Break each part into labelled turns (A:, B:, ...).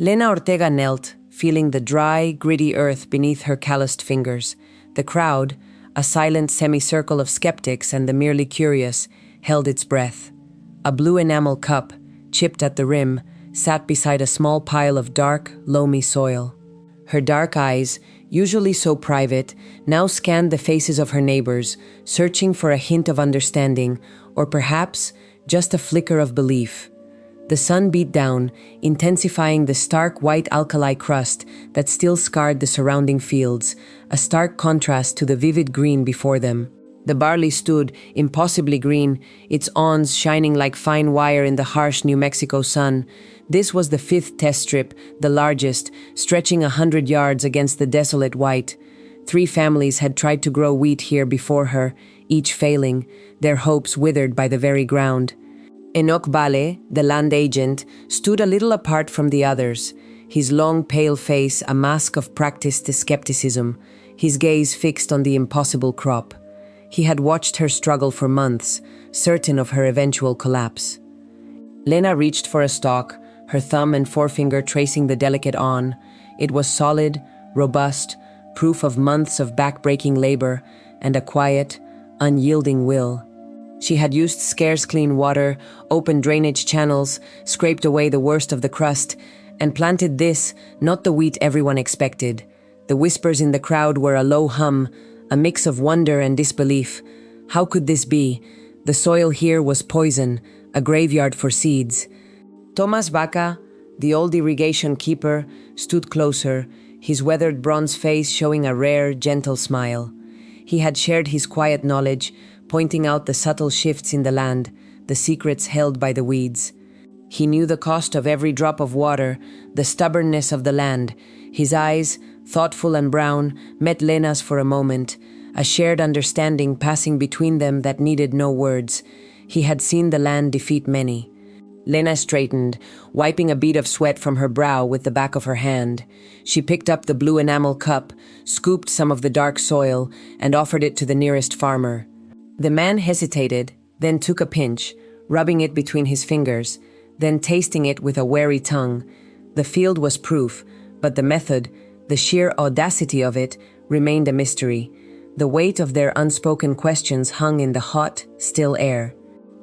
A: Lena Ortega knelt, feeling the dry, gritty earth beneath her calloused fingers. The crowd, a silent semicircle of skeptics and the merely curious, held its breath. A blue enamel cup, chipped at the rim, sat beside a small pile of dark, loamy soil. Her dark eyes, usually so private, now scanned the faces of her neighbors, searching for a hint of understanding, or perhaps just a flicker of belief. The sun beat down, intensifying the stark white alkali crust that still scarred the surrounding fields, a stark contrast to the vivid green before them. The barley stood, impossibly green, its awns shining like fine wire in the harsh New Mexico sun. This was the 5th test strip, the largest, stretching 100 yards against the desolate white. 3 families had tried to grow wheat here before her, each failing, their hopes withered by the very ground. Vale, the land agent, stood a little apart from the others, his long, pale face a mask of practiced skepticism, his gaze fixed on the impossible crop. He had watched her struggle for months, certain of her eventual collapse. Lena reached for a stalk, her thumb and forefinger tracing the delicate awn. It was solid, robust, proof of months of back-breaking labor and a quiet, unyielding will. She had used scarce clean water, opened drainage channels, scraped away the worst of the crust, and planted this, not the wheat everyone expected. The whispers in the crowd were a low hum, a mix of wonder and disbelief. How could this be? The soil here was poison, a graveyard for seeds. Tomas Vaca, the old irrigation keeper, stood closer, his weathered bronze face showing a rare, gentle smile. He had shared his quiet knowledge, pointing out the subtle shifts in the land, the secrets held by the weeds. He knew the cost of every drop of water, the stubbornness of the land. His eyes, thoughtful and brown, met Lena's for a moment, a shared understanding passing between them that needed no words. He had seen the land defeat many. Lena straightened, wiping a bead of sweat from her brow with the back of her hand. She picked up the blue enamel cup, scooped some of the dark soil, and offered it to the nearest farmer. The man hesitated, then took a pinch, rubbing it between his fingers, then tasting it with a wary tongue. The field was proof, but the method, the sheer audacity of it, remained a mystery. The weight of their unspoken questions hung in the hot, still air.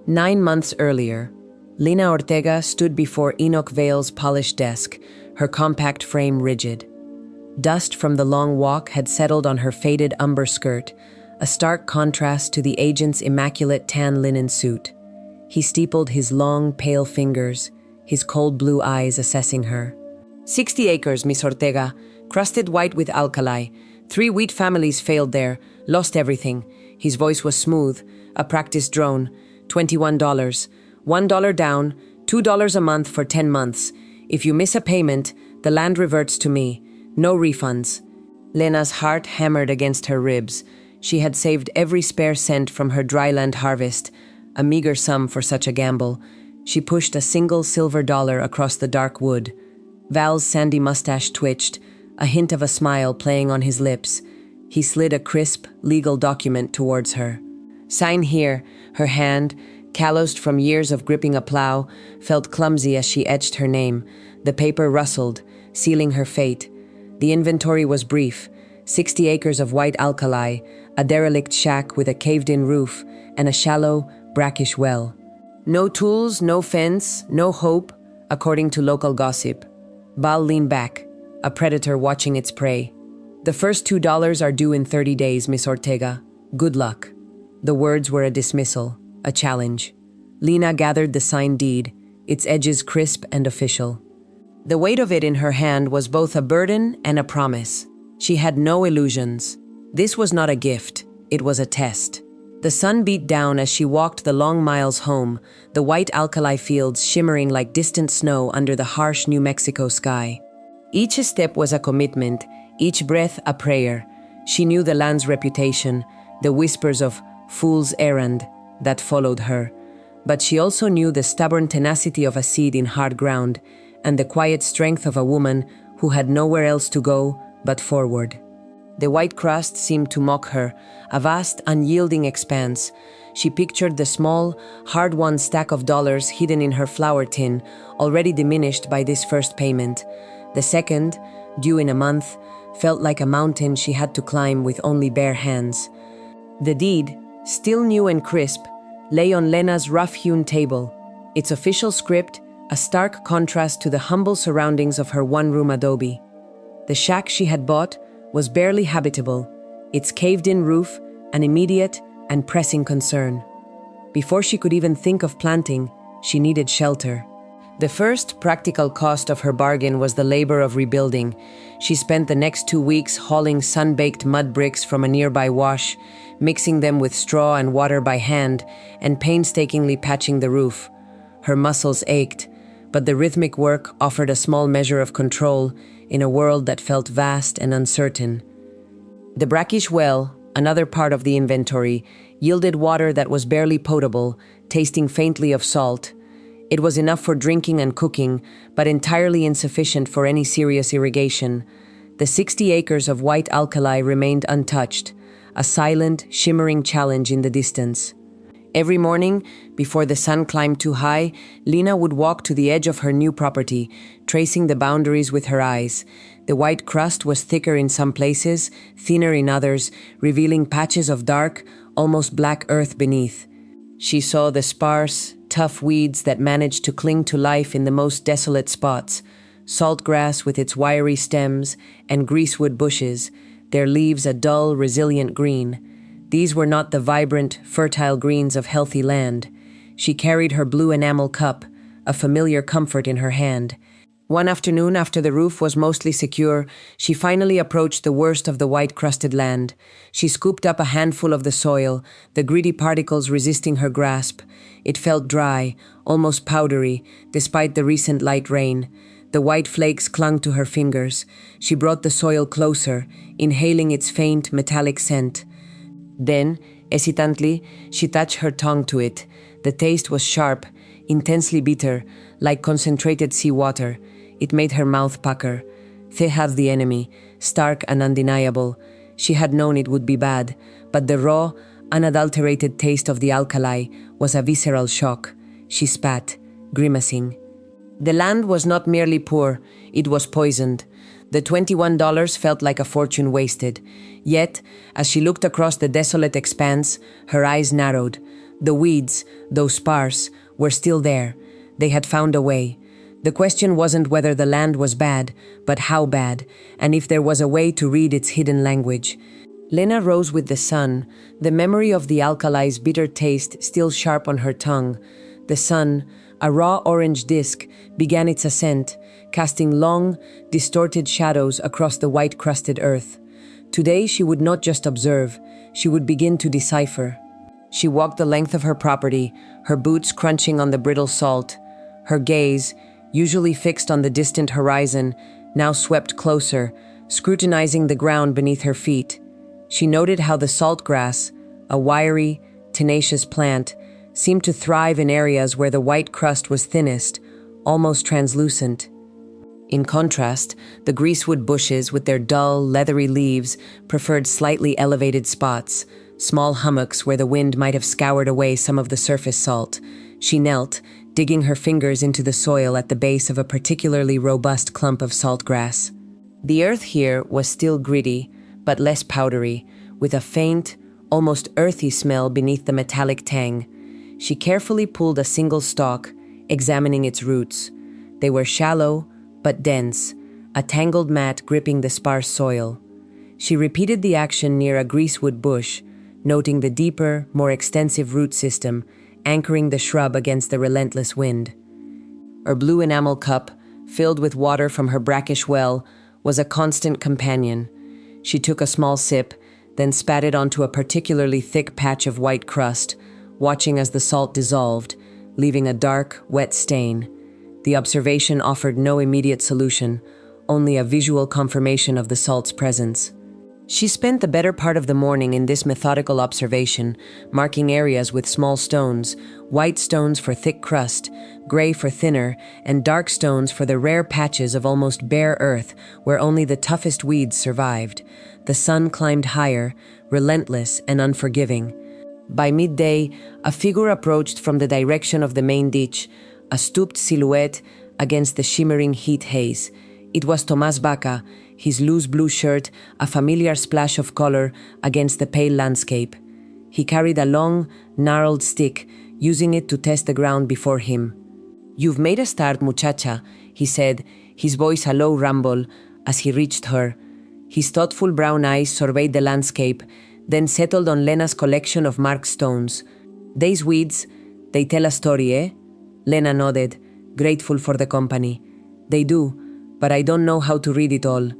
A: 9 months earlier, Lena Ortega stood before Vale's polished desk, her compact frame rigid. Dust from the long walk had settled on her faded umber skirt, a stark contrast to the agent's immaculate tan linen suit. He steepled his long, pale fingers, his cold blue eyes assessing her. 60 acres, Miss Ortega, crusted white with alkali. 3 wheat families failed there, lost everything. His voice was smooth, a practiced drone. $21. $1 down, $2 a month for 10 months. If you miss a payment, the land reverts to me. No refunds. Lena's heart hammered against her ribs. She had saved every spare cent from her dryland harvest, a meager sum for such a gamble. She pushed a single silver dollar across the dark wood. Val's sandy mustache twitched, a hint of a smile playing on his lips. He slid a crisp, legal document towards her. Sign here. Her hand, calloused from years of gripping a plow, felt clumsy as she etched her name. The paper rustled, sealing her fate. The inventory was brief. 60 acres of white alkali, a derelict shack with a caved-in roof, and a shallow, brackish well. No tools, no fence, no hope, according to local gossip. Vale leaned back, a predator watching its prey. The first $2 are due in 30 days, Miss Ortega. Good luck. The words were a dismissal, a challenge. Lena gathered the signed deed, its edges crisp and official. The weight of it in her hand was both a burden and a promise. She had no illusions. This was not a gift, it was a test. The sun beat down as she walked the long miles home, the white alkali fields shimmering like distant snow under the harsh New Mexico sky. Each step was a commitment, each breath a prayer. She knew the land's reputation, the whispers of fool's errand that followed her. But she also knew the stubborn tenacity of a seed in hard ground and the quiet strength of a woman who had nowhere else to go but forward. The white crust seemed to mock her, a vast, unyielding expanse. She pictured the small, hard-won stack of dollars hidden in her flour tin, already diminished by this first payment. The second, due in a month, felt like a mountain she had to climb with only bare hands. The deed, still new and crisp, lay on Lena's rough-hewn table, its official script a stark contrast to the humble surroundings of her one-room adobe. The shack she had bought was barely habitable, its caved-in roof an immediate and pressing concern. Before she could even think of planting, she needed shelter. The first practical cost of her bargain was the labor of rebuilding. She spent the next 2 weeks hauling sun-baked mud bricks from a nearby wash, mixing them with straw and water by hand, and painstakingly patching the roof. Her muscles ached, but the rhythmic work offered a small measure of control in a world that felt vast and uncertain. The brackish well, another part of the inventory, yielded water that was barely potable, tasting faintly of salt. It was enough for drinking and cooking, but entirely insufficient for any serious irrigation. The 60 acres of white alkali remained untouched, a silent, shimmering challenge in the distance. Every morning, before the sun climbed too high, Lena would walk to the edge of her new property, tracing the boundaries with her eyes. The white crust was thicker in some places, thinner in others, revealing patches of dark, almost black earth beneath. She saw the sparse, tough weeds that managed to cling to life in the most desolate spots, saltgrass with its wiry stems, and greasewood bushes, their leaves a dull, resilient green. These were not the vibrant, fertile greens of healthy land. She carried her blue enamel cup, a familiar comfort in her hand. One afternoon, after the roof was mostly secure, she finally approached the worst of the white-crusted land. She scooped up a handful of the soil, the gritty particles resisting her grasp. It felt dry, almost powdery, despite the recent light rain. The white flakes clung to her fingers. She brought the soil closer, inhaling its faint, metallic scent. Then, hesitantly, she touched her tongue to it. The taste was sharp, intensely bitter, like concentrated seawater. It made her mouth pucker. They have the enemy, stark and undeniable. She had known it would be bad, but the raw, unadulterated taste of the alkali was a visceral shock. She spat, grimacing. The land was not merely poor, it was poisoned. The $21 felt like a fortune wasted. Yet, as she looked across the desolate expanse, her eyes narrowed. The weeds, though sparse, were still there. They had found a way. The question wasn't whether the land was bad, but how bad, and if there was a way to read its hidden language. Lena rose with the sun, the memory of the alkali's bitter taste still sharp on her tongue. The sun, a raw orange disk, began its ascent, casting long, distorted shadows across the white-crusted earth. Today she would not just observe, she would begin to decipher. She walked the length of her property, her boots crunching on the brittle salt. Her gaze, usually fixed on the distant horizon, now swept closer, scrutinizing the ground beneath her feet. She noted how the saltgrass, a wiry, tenacious plant, seemed to thrive in areas where the white crust was thinnest, almost translucent. In contrast, the greasewood bushes with their dull, leathery leaves preferred slightly elevated spots, small hummocks where the wind might have scoured away some of the surface salt. She knelt, digging her fingers into the soil at the base of a particularly robust clump of saltgrass. The earth here was still gritty, but less powdery, with a faint, almost earthy smell beneath the metallic tang. She carefully pulled a single stalk, examining its roots. They were shallow, but dense, a tangled mat gripping the sparse soil. She repeated the action near a greasewood bush, noting the deeper, more extensive root system, anchoring the shrub against the relentless wind. Her blue enamel cup, filled with water from her brackish well, was a constant companion. She took a small sip, then spat it onto a particularly thick patch of white crust, watching as the salt dissolved, leaving a dark, wet stain. The observation offered no immediate solution, only a visual confirmation of the salt's presence. She spent the better part of the morning in this methodical observation, marking areas with small stones, white stones for thick crust, gray for thinner, and dark stones for the rare patches of almost bare earth where only the toughest weeds survived. The sun climbed higher, relentless and unforgiving. By midday, a figure approached from the direction of the main ditch, a stooped silhouette against the shimmering heat haze. It was Tomás Vaca, his loose blue shirt a familiar splash of color against the pale landscape. He carried a long, gnarled stick, using it to test the ground before him. "You've made a start, muchacha," he said, his voice a low rumble as he reached her. His thoughtful brown eyes surveyed the landscape, then settled on Lena's collection of marked stones. "These weeds, they tell a story, eh?" Lena nodded, grateful for the company. "They do, but I don't know how to read it all."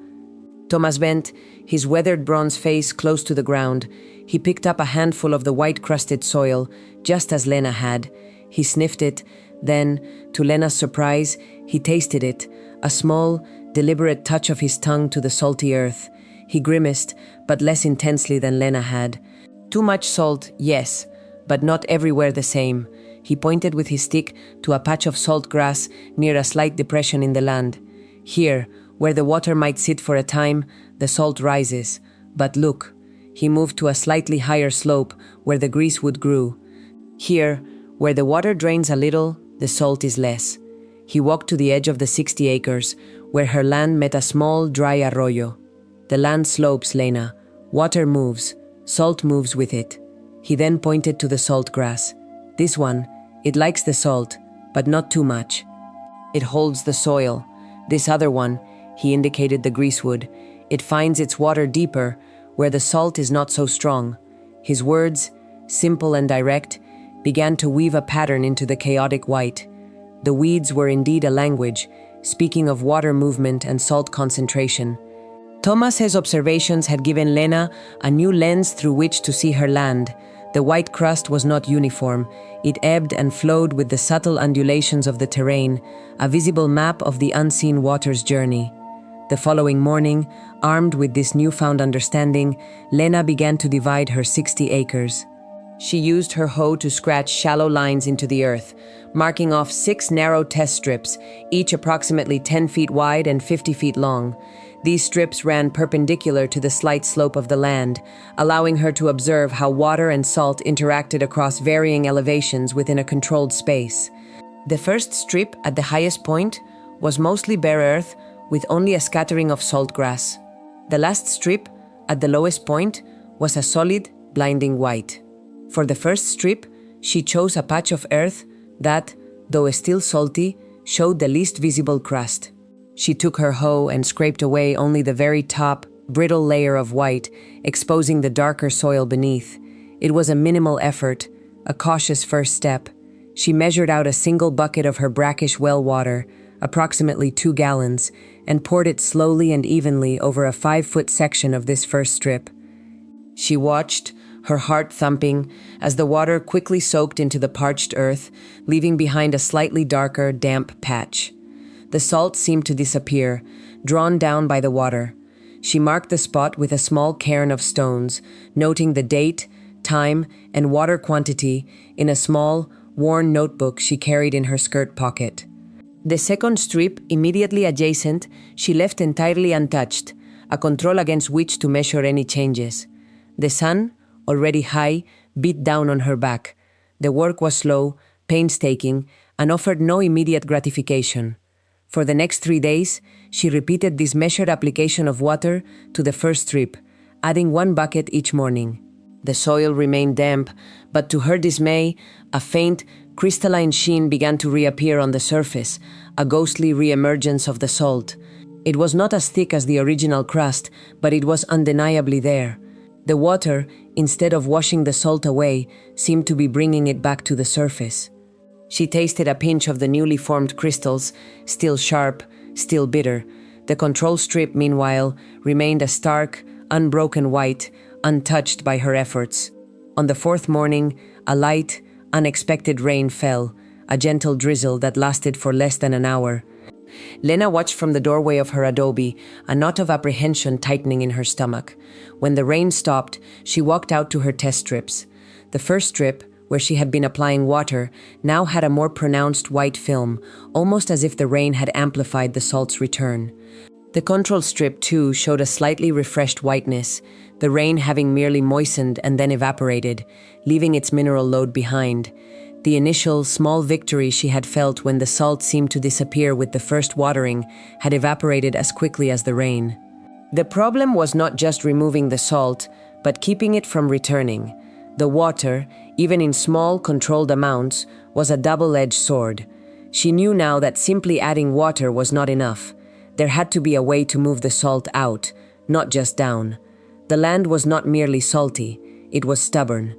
A: Thomas bent, his weathered bronze face close to the ground. He picked up a handful of the white-crusted soil, just as Lena had. He sniffed it, then, to Lena's surprise, he tasted it, a small, deliberate touch of his tongue to the salty earth. He grimaced, but less intensely than Lena had. "Too much salt, yes, but not everywhere the same." He pointed with his stick to a patch of salt grass near a slight depression in the land. "Here, where the water might sit for a time, the salt rises. But look," he moved to a slightly higher slope where the greasewood grew. "Here, where the water drains a little, the salt is less." He walked to the edge of the 60 acres, where her land met a small, dry arroyo. "The land slopes, Lena. Water moves. Salt moves with it." He then pointed to the salt grass. "This one, it likes the salt, but not too much. It holds the soil. This other one," he indicated the greasewood, "it finds its water deeper, where the salt is not so strong." His words, simple and direct, began to weave a pattern into the chaotic white. The weeds were indeed a language, speaking of water movement and salt concentration. Thomas's observations had given Lena a new lens through which to see her land. The white crust was not uniform. It ebbed and flowed with the subtle undulations of the terrain, a visible map of the unseen water's journey. The following morning, armed with this newfound understanding, Lena began to divide her 60 acres. She used her hoe to scratch shallow lines into the earth, marking off 6 narrow test strips, each approximately 10 feet wide and 50 feet long. These strips ran perpendicular to the slight slope of the land, allowing her to observe how water and salt interacted across varying elevations within a controlled space. The first strip at the highest point was mostly bare earth, with only a scattering of salt grass. The last strip, at the lowest point, was a solid, blinding white. For the first strip, she chose a patch of earth that, though still salty, showed the least visible crust. She took her hoe and scraped away only the very top, brittle layer of white, exposing the darker soil beneath. It was a minimal effort, a cautious first step. She measured out a single bucket of her brackish well water, approximately 2 gallons, and poured it slowly and evenly over a 5-foot section of this first strip. She watched, her heart thumping, as the water quickly soaked into the parched earth, leaving behind a slightly darker, damp patch. The salt seemed to disappear, drawn down by the water. She marked the spot with a small cairn of stones, noting the date, time, and water quantity in a small, worn notebook she carried in her skirt pocket. The second strip, immediately adjacent, she left entirely untouched, a control against which to measure any changes. The sun, already high, beat down on her back. The work was slow, painstaking, and offered no immediate gratification. For the next 3 days, she repeated this measured application of water to the first strip, adding 1 bucket each morning. The soil remained damp, but to her dismay, a faint, crystalline sheen began to reappear on the surface, a ghostly re-emergence of the salt. It was not as thick as the original crust, but it was undeniably there. The water, instead of washing the salt away, seemed to be bringing it back to the surface. She tasted a pinch of the newly formed crystals, still sharp, still bitter. The control strip, meanwhile, remained a stark, unbroken white, untouched by her efforts. On the 4th morning, a light, unexpected rain fell, a gentle drizzle that lasted for less than an hour. Lena watched from the doorway of her adobe, a knot of apprehension tightening in her stomach. When the rain stopped, she walked out to her test strips. The first strip, where she had been applying water, now had a more pronounced white film, almost as if the rain had amplified the salt's return. The control strip, too, showed a slightly refreshed whiteness, the rain having merely moistened and then evaporated, leaving its mineral load behind. The initial, small victory she had felt when the salt seemed to disappear with the first watering had evaporated as quickly as the rain. The problem was not just removing the salt, but keeping it from returning. The water, even in small, controlled amounts, was a double-edged sword. She knew now that simply adding water was not enough. There had to be a way to move the salt out, not just down. The land was not merely salty, it was stubborn.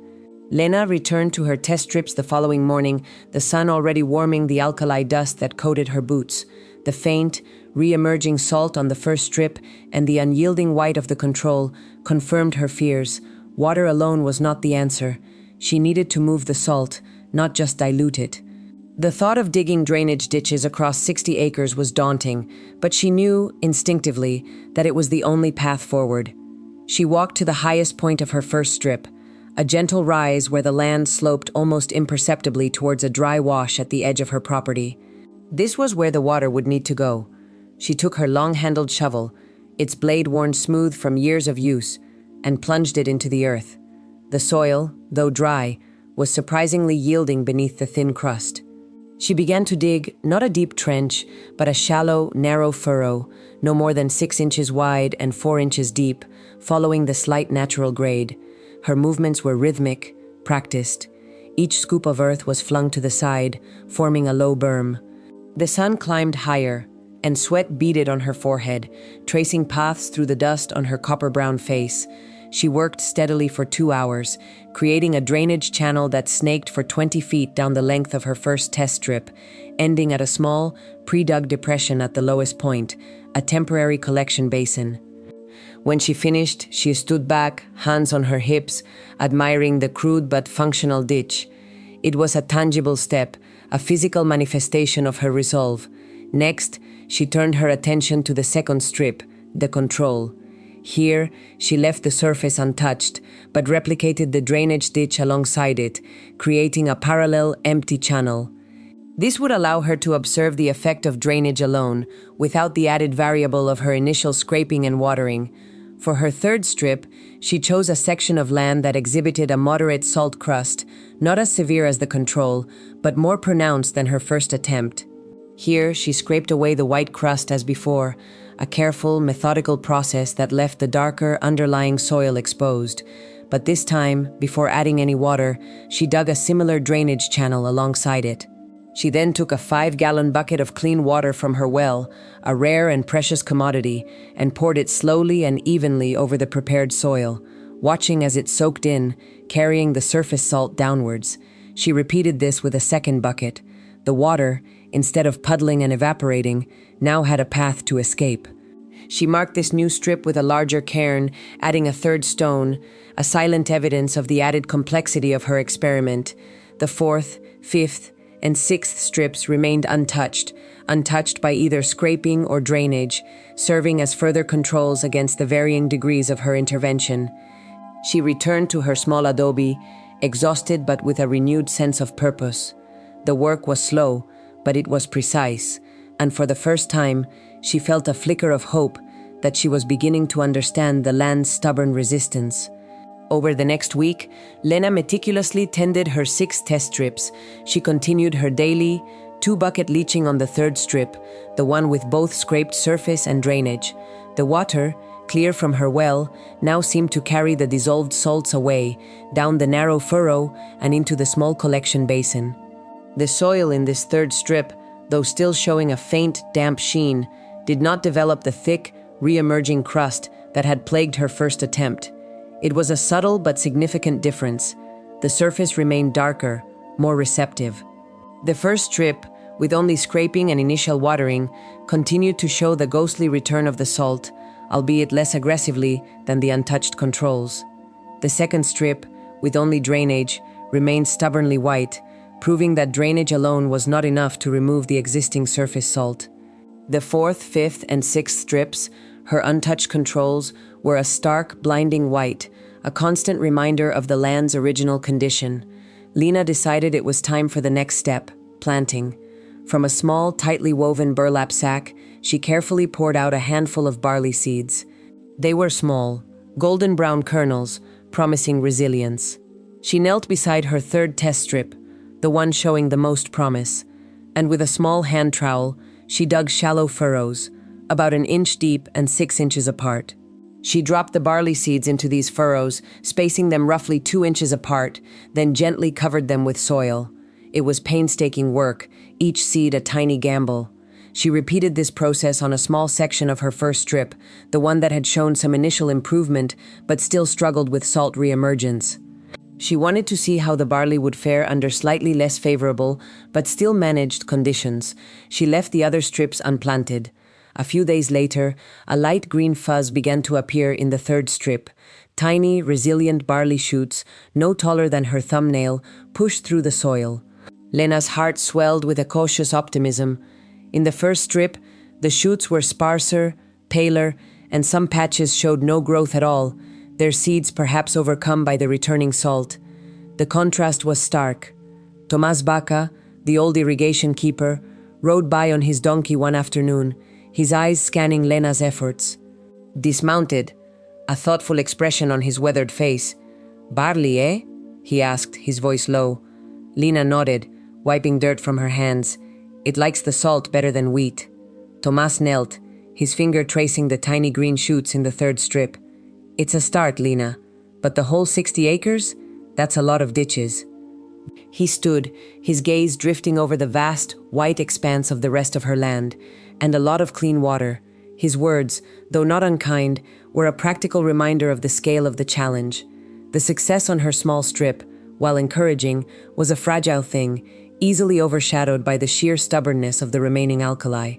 A: Lena returned to her test strips the following morning, the sun already warming the alkali dust that coated her boots. The faint, re-emerging salt on the first strip and the unyielding white of the control confirmed her fears. Water alone was not the answer. She needed to move the salt, not just dilute it. The thought of digging drainage ditches across 60 acres was daunting, but she knew, instinctively, that it was the only path forward. She walked to the highest point of her first strip, a gentle rise where the land sloped almost imperceptibly towards a dry wash at the edge of her property. This was where the water would need to go. She took her long-handled shovel, its blade worn smooth from years of use, and plunged it into the earth. The soil, though dry, was surprisingly yielding beneath the thin crust. She began to dig not a deep trench, but a shallow, narrow furrow, no more than 6 inches wide and 4 inches deep, following the slight natural grade. Her movements were rhythmic, practiced. Each scoop of earth was flung to the side, forming a low berm. The sun climbed higher, and sweat beaded on her forehead, tracing paths through the dust on her copper-brown face. She worked steadily for 2 hours, creating a drainage channel that snaked for 20 feet down the length of her first test strip, ending at a small, pre-dug depression at the lowest point, a temporary collection basin. When she finished, she stood back, hands on her hips, admiring the crude but functional ditch. It was a tangible step, a physical manifestation of her resolve. Next, she turned her attention to the second strip, the control. Here, she left the surface untouched, but replicated the drainage ditch alongside it, creating a parallel, empty channel. This would allow her to observe the effect of drainage alone, without the added variable of her initial scraping and watering. For her third strip, she chose a section of land that exhibited a moderate salt crust, not as severe as the control, but more pronounced than her first attempt. Here, she scraped away the white crust as before, a careful, methodical process that left the darker, underlying soil exposed. But this time, before adding any water, she dug a similar drainage channel alongside it. She then took a 5-gallon bucket of clean water from her well, a rare and precious commodity, and poured it slowly and evenly over the prepared soil, watching as it soaked in, carrying the surface salt downwards. She repeated this with a second bucket. The water, instead of puddling and evaporating, now had a path to escape. She marked this new strip with a larger cairn, adding a third stone, a silent evidence of the added complexity of her experiment. The fourth, fifth, and sixth strips remained untouched by either scraping or drainage, serving as further controls against the varying degrees of her intervention. She returned to her small adobe, exhausted but with a renewed sense of purpose. The work was slow, but it was precise, and for the first time, she felt a flicker of hope that she was beginning to understand the land's stubborn resistance. Over the next week, Lena meticulously tended her 6 test strips. She continued her daily, 2-bucket leaching on the third strip, the one with both scraped surface and drainage. The water, clear from her well, now seemed to carry the dissolved salts away, down the narrow furrow and into the small collection basin. The soil in this third strip, though still showing a faint, damp sheen, did not develop the thick, re-emerging crust that had plagued her first attempt. It was a subtle but significant difference. The surface remained darker, more receptive. The first strip, with only scraping and initial watering, continued to show the ghostly return of the salt, albeit less aggressively than the untouched controls. The second strip, with only drainage, remained stubbornly white, proving that drainage alone was not enough to remove the existing surface salt. The fourth, fifth, and sixth strips, her untouched controls, were a stark, blinding white, a constant reminder of the land's original condition. Lena decided it was time for the next step, planting. From a small, tightly woven burlap sack, she carefully poured out a handful of barley seeds. They were small, golden brown kernels, promising resilience. She knelt beside her third test strip, the one showing the most promise, and with a small hand trowel, she dug shallow furrows, about an inch deep and 6 inches apart. She dropped the barley seeds into these furrows, spacing them roughly 2 inches apart, then gently covered them with soil. It was painstaking work, each seed a tiny gamble. She repeated this process on a small section of her first strip, the one that had shown some initial improvement but still struggled with salt reemergence. She wanted to see how the barley would fare under slightly less favorable but still managed conditions. She left the other strips unplanted. A few days later, a light green fuzz began to appear in the third strip. Tiny, resilient barley shoots, no taller than her thumbnail, pushed through the soil. Lena's heart swelled with a cautious optimism. In the first strip, the shoots were sparser, paler, and some patches showed no growth at all, their seeds perhaps overcome by the returning salt. The contrast was stark. Tomás Baca, the old irrigation keeper, rode by on his donkey one afternoon, his eyes scanning Lena's efforts. Dismounted, a thoughtful expression on his weathered face. "Barley, eh?" he asked, his voice low. Lena nodded, wiping dirt from her hands. "It likes the salt better than wheat." Tomás knelt, his finger tracing the tiny green shoots in the third strip. "It's a start, Lena, but the whole 60 acres? That's a lot of ditches." He stood, his gaze drifting over the vast, white expanse of the rest of her land, and a lot of clean water. His words, though not unkind, were a practical reminder of the scale of the challenge. The success on her small strip, while encouraging, was a fragile thing, easily overshadowed by the sheer stubbornness of the remaining alkali.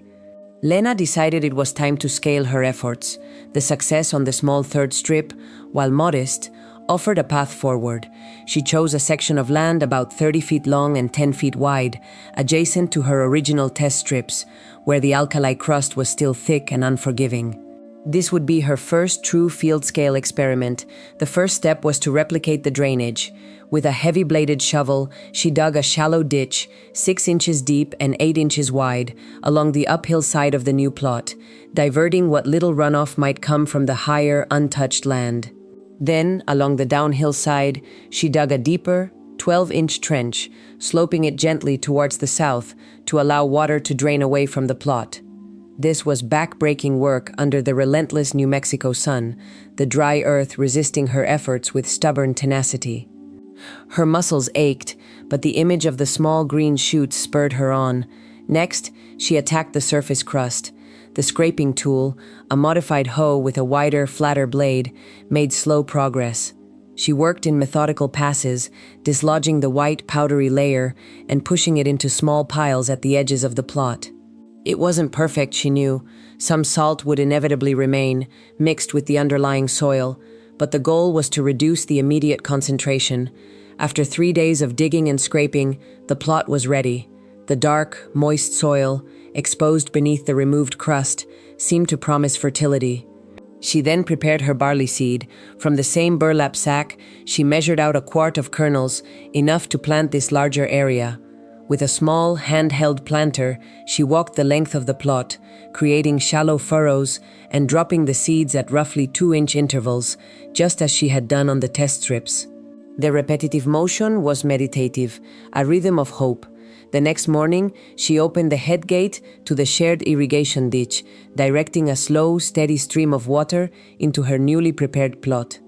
A: Lena decided it was time to scale her efforts. The success on the small third strip, while modest, offered a path forward. She chose a section of land about 30 feet long and 10 feet wide, adjacent to her original test strips, where the alkali crust was still thick and unforgiving. This would be her first true field-scale experiment. The first step was to replicate the drainage. With a heavy-bladed shovel, she dug a shallow ditch, 6 inches deep and 8 inches wide, along the uphill side of the new plot, diverting what little runoff might come from the higher, untouched land. Then, along the downhill side, she dug a deeper, 12-inch trench, sloping it gently towards the south to allow water to drain away from the plot. This was back-breaking work under the relentless New Mexico sun, the dry earth resisting her efforts with stubborn tenacity. Her muscles ached, but the image of the small green shoots spurred her on. Next, she attacked the surface crust. The scraping tool, a modified hoe with a wider, flatter blade, made slow progress. She worked in methodical passes, dislodging the white, powdery layer and pushing it into small piles at the edges of the plot. It wasn't perfect, she knew. Some salt would inevitably remain, mixed with the underlying soil, but the goal was to reduce the immediate concentration. After 3 days of digging and scraping, the plot was ready. The dark, moist soil, exposed beneath the removed crust, seemed to promise fertility. She then prepared her barley seed. From the same burlap sack, she measured out a quart of kernels, enough to plant this larger area. With a small, handheld planter, she walked the length of the plot, creating shallow furrows and dropping the seeds at roughly 2-inch intervals, just as she had done on the test strips. The repetitive motion was meditative, a rhythm of hope. The next morning, she opened the headgate to the shared irrigation ditch, directing a slow, steady stream of water into her newly prepared plot.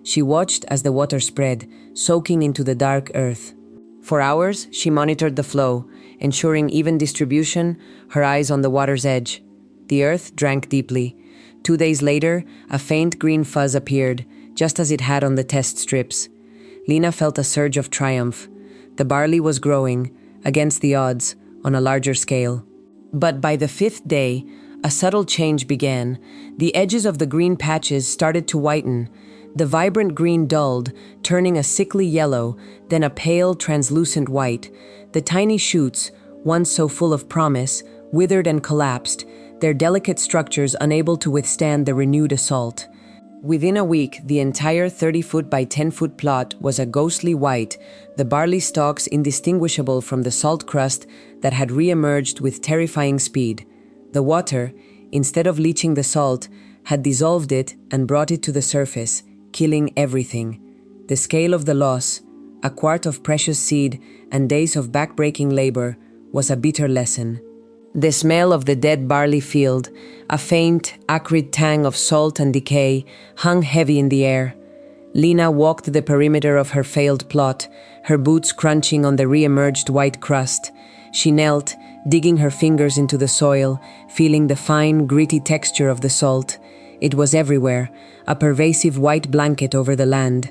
A: She watched as the water spread, soaking into the dark earth. For hours, she monitored the flow, ensuring even distribution, her eyes on the water's edge. The earth drank deeply. 2 days later, a faint green fuzz appeared, just as it had on the test strips. Lena felt a surge of triumph. The barley was growing, against the odds, on a larger scale. But by the 5th day, a subtle change began. The edges of the green patches started to whiten. The vibrant green dulled, turning a sickly yellow, then a pale, translucent white. The tiny shoots, once so full of promise, withered and collapsed, their delicate structures unable to withstand the renewed assault. Within a week, the entire 30-foot by 10-foot plot was a ghostly white, the barley stalks indistinguishable from the salt crust that had re-emerged with terrifying speed. The water, instead of leaching the salt, had dissolved it and brought it to the surface, killing everything. The scale of the loss, a quart of precious seed and days of back-breaking labor, was a bitter lesson. The smell of the dead barley field, a faint, acrid tang of salt and decay, hung heavy in the air. Lena walked the perimeter of her failed plot, her boots crunching on the re-emerged white crust. She knelt, digging her fingers into the soil, feeling the fine, gritty texture of the salt. It was everywhere, a pervasive white blanket over the land.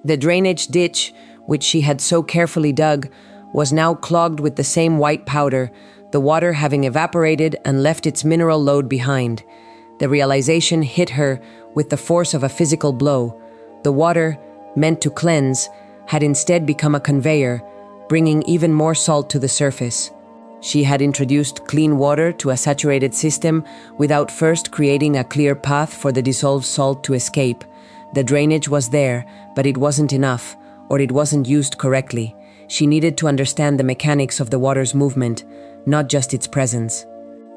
A: The drainage ditch, which she had so carefully dug, was now clogged with the same white powder, the water having evaporated and left its mineral load behind. The realization hit her with the force of a physical blow. The water, meant to cleanse, had instead become a conveyor, bringing even more salt to the surface. She had introduced clean water to a saturated system without first creating a clear path for the dissolved salt to escape. The drainage was there, but it wasn't enough, or it wasn't used correctly. She needed to understand the mechanics of the water's movement, not just its presence.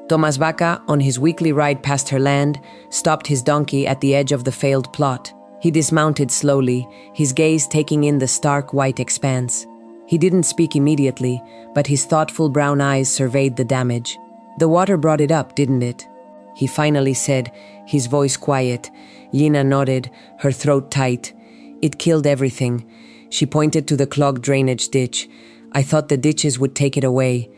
A: Tomas Vaca, on his weekly ride past her land, stopped his donkey at the edge of the failed plot. He dismounted slowly, his gaze taking in the stark white expanse. He didn't speak immediately, but his thoughtful brown eyes surveyed the damage. "The water brought it up, didn't it?" he finally said, his voice quiet. Lena nodded, her throat tight. "It killed everything." She pointed to the clogged drainage ditch. "I thought the ditches would take it away."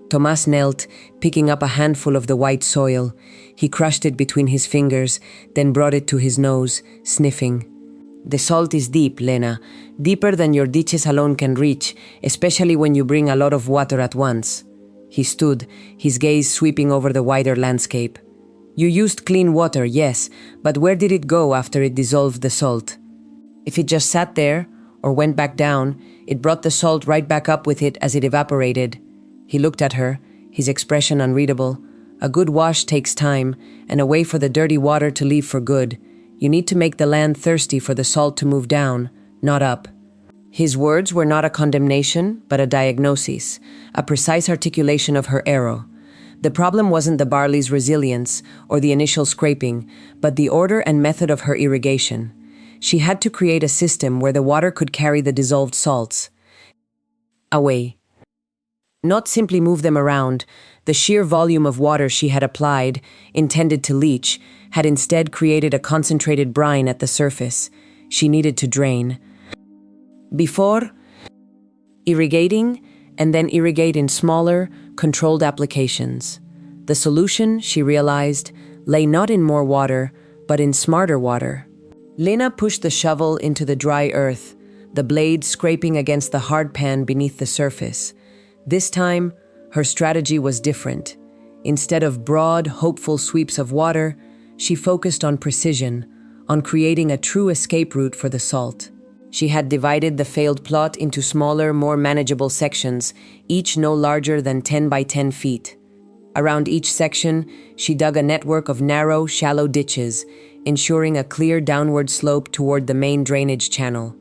A: Tomas knelt, picking up a handful of the white soil. He crushed it between his fingers, then brought it to his nose, sniffing. "The salt is deep, Lena, deeper than your ditches alone can reach, especially when you bring a lot of water at once." He stood, his gaze sweeping over the wider landscape. "You used clean water, yes, but where did it go after it dissolved the salt? If it just sat there, or went back down, it brought the salt right back up with it as it evaporated." He looked at her, his expression unreadable. "A good wash takes time, and a way for the dirty water to leave for good. You need to make the land thirsty for the salt to move down, not up." His words were not a condemnation, but a diagnosis, a precise articulation of her error. The problem wasn't the barley's resilience or the initial scraping, but the order and method of her irrigation. She had to create a system where the water could carry the dissolved salts away, not simply move them around. The sheer volume of water she had applied, intended to leach, had instead created a concentrated brine at the surface. She needed to drain. Before irrigating, and then irrigate in smaller, controlled applications. The solution, she realized, lay not in more water, but in smarter water. Lena pushed the shovel into the dry earth, the blade scraping against the hard pan beneath the surface. This time, her strategy was different. Instead of broad, hopeful sweeps of water, she focused on precision, on creating a true escape route for the salt. She had divided the failed plot into smaller, more manageable sections, each no larger than 10 by 10 feet. Around each section, she dug a network of narrow, shallow ditches, ensuring a clear downward slope toward the main drainage channel.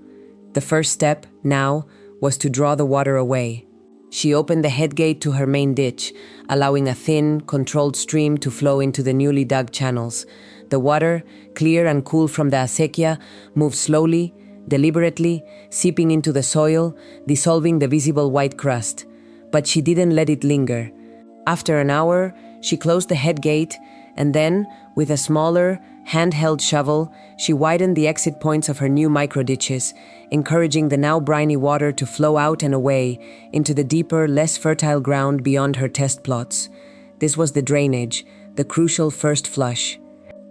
A: The first step, now, was to draw the water away. She opened the headgate to her main ditch, allowing a thin, controlled stream to flow into the newly dug channels. The water, clear and cool from the acequia, moved slowly, deliberately, seeping into the soil, dissolving the visible white crust. But she didn't let it linger. After an hour, she closed the headgate, and then, with a smaller, handheld shovel, she widened the exit points of her new microditches, encouraging the now briny water to flow out and away into the deeper, less fertile ground beyond her test plots. This was the drainage, the crucial first flush.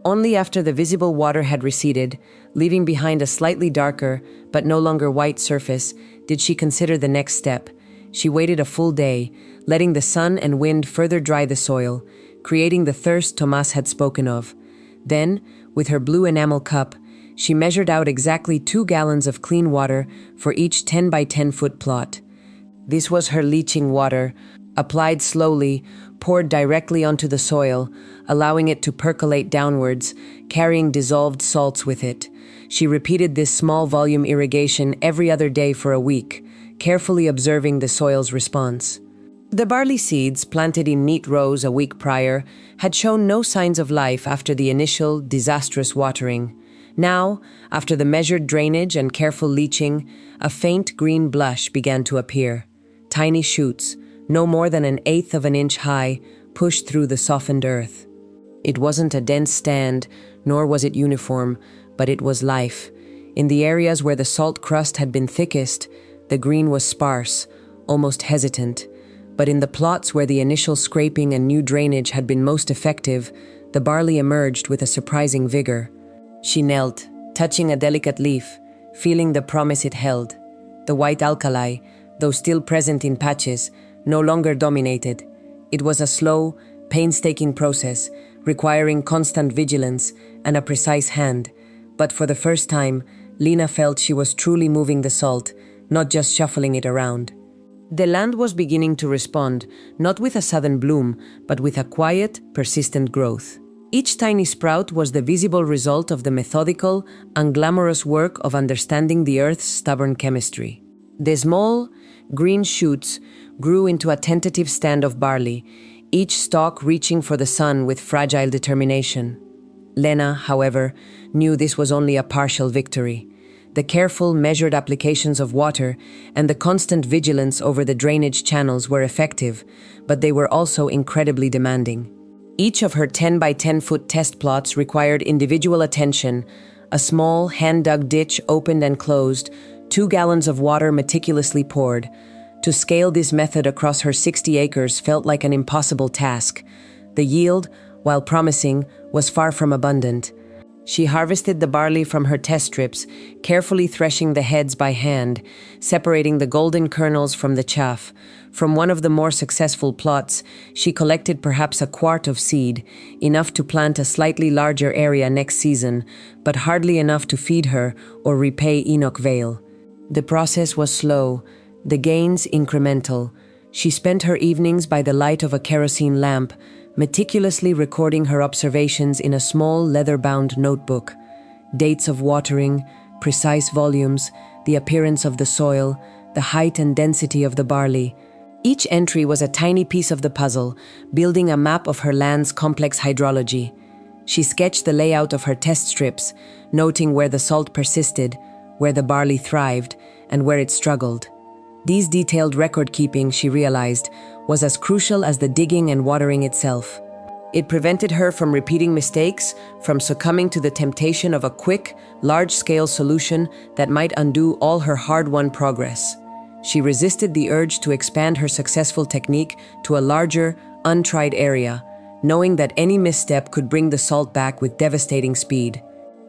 A: Only after the visible water had receded, leaving behind a slightly darker, but no longer white surface, did she consider the next step. She waited a full day, letting the sun and wind further dry the soil, creating the thirst Tomas had spoken of. Then, with her blue enamel cup, she measured out exactly 2 gallons of clean water for each 10 by 10 foot plot. This was her leaching water, applied slowly, poured directly onto the soil, allowing it to percolate downwards, carrying dissolved salts with it. She repeated this small volume irrigation every other day for a week, carefully observing the soil's response. The barley seeds, planted in neat rows a week prior, had shown no signs of life after the initial, disastrous watering. Now, after the measured drainage and careful leaching, a faint green blush began to appear. Tiny shoots, no more than 1/8 of an inch high, pushed through the softened earth. It wasn't a dense stand, nor was it uniform, but it was life. In the areas where the salt crust had been thickest, the green was sparse, almost hesitant. But in the plots where the initial scraping and new drainage had been most effective, the barley emerged with a surprising vigor. She knelt, touching a delicate leaf, feeling the promise it held. The white alkali, though still present in patches, no longer dominated. It was a slow, painstaking process, requiring constant vigilance and a precise hand. But for the first time, Lena felt she was truly moving the salt, not just shuffling it around. The land was beginning to respond, not with a sudden bloom, but with a quiet, persistent growth. Each tiny sprout was the visible result of the methodical, unglamorous work of understanding the earth's stubborn chemistry. The small, green shoots grew into a tentative stand of barley, each stalk reaching for the sun with fragile determination. Lena, however, knew this was only a partial victory. The careful, measured applications of water and the constant vigilance over the drainage channels were effective, but they were also incredibly demanding. Each of her 10 by 10 foot test plots required individual attention: a small, hand-dug ditch opened and closed, 2 gallons of water meticulously poured. To scale this method across her 60 acres felt like an impossible task. The yield, while promising, was far from abundant. She harvested the barley from her test strips, carefully threshing the heads by hand, separating the golden kernels from the chaff. From one of the more successful plots, she collected perhaps a quart of seed, enough to plant a slightly larger area next season, but hardly enough to feed her or repay Vale. The process was slow, the gains incremental. She spent her evenings by the light of a kerosene lamp, meticulously recording her observations in a small leather-bound notebook. Dates of watering, precise volumes, the appearance of the soil, the height and density of the barley. Each entry was a tiny piece of the puzzle, building a map of her land's complex hydrology. She sketched the layout of her test strips, noting where the salt persisted, where the barley thrived, and where it struggled. These detailed record-keeping, she realized, was as crucial as the digging and watering itself. It prevented her from repeating mistakes, from succumbing to the temptation of a quick, large-scale solution that might undo all her hard-won progress. She resisted the urge to expand her successful technique to a larger, untried area, knowing that any misstep could bring the salt back with devastating speed.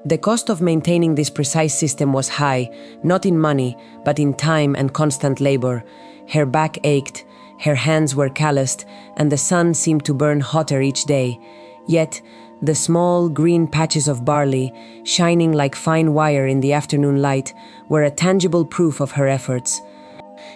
A: The cost of maintaining this precise system was high, not in money, but in time and constant labor. Her back ached, her hands were calloused, and the sun seemed to burn hotter each day. Yet, the small, green patches of barley, shining like fine wire in the afternoon light, were a tangible proof of her efforts.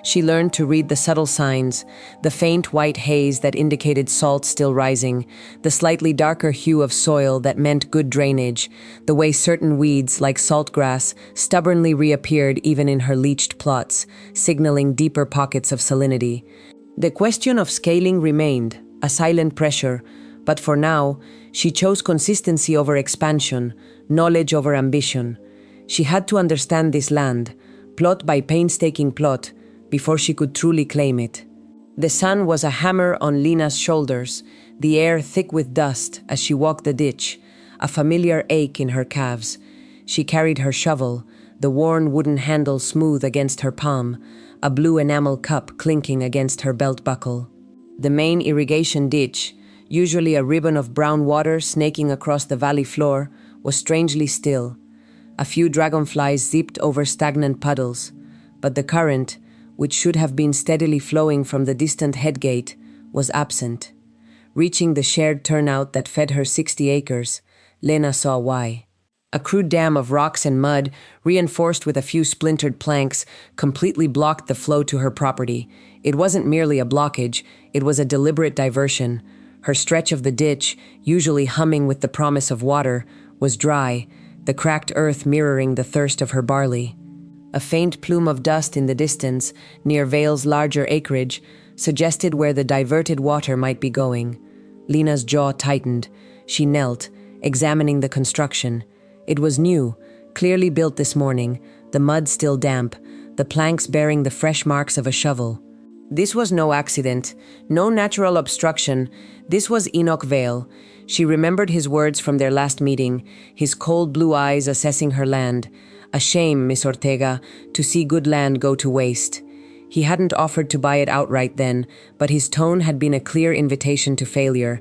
A: She learned to read the subtle signs, the faint white haze that indicated salt still rising, the slightly darker hue of soil that meant good drainage, the way certain weeds, like saltgrass, stubbornly reappeared even in her leached plots, signaling deeper pockets of salinity. The question of scaling remained, a silent pressure, but for now, she chose consistency over expansion, knowledge over ambition. She had to understand this land, plot by painstaking plot, before she could truly claim it. The sun was a hammer on Lena's shoulders, the air thick with dust as she walked the ditch, a familiar ache in her calves. She carried her shovel, the worn wooden handle smooth against her palm, a blue enamel cup clinking against her belt buckle. The main irrigation ditch, usually a ribbon of brown water snaking across the valley floor, was strangely still. A few dragonflies zipped over stagnant puddles, but the current, which should have been steadily flowing from the distant headgate, was absent. Reaching the shared turnout that fed her 60 acres, Lena saw why. A crude dam of rocks and mud, reinforced with a few splintered planks, completely blocked the flow to her property. It wasn't merely a blockage, it was a deliberate diversion. Her stretch of the ditch, usually humming with the promise of water, was dry, the cracked earth mirroring the thirst of her barley. A faint plume of dust in the distance, near Vale's larger acreage, suggested where the diverted water might be going. Lena's jaw tightened. She knelt, examining the construction. It was new, clearly built this morning, the mud still damp, the planks bearing the fresh marks of a shovel. This was no accident, no natural obstruction. This was Enoch Vale. She remembered his words from their last meeting, his cold blue eyes assessing her land. A shame, Miss Ortega, to see good land go to waste. He hadn't offered to buy it outright then, but his tone had been a clear invitation to failure.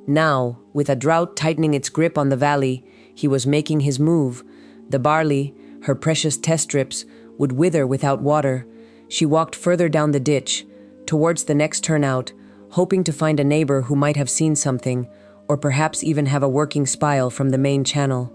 A: Now, with a drought tightening its grip on the valley, he was making his move. The barley, her precious test strips, would wither without water. She walked further down the ditch, towards the next turnout, hoping to find a neighbor who might have seen something, or perhaps even have a working spile from the main channel.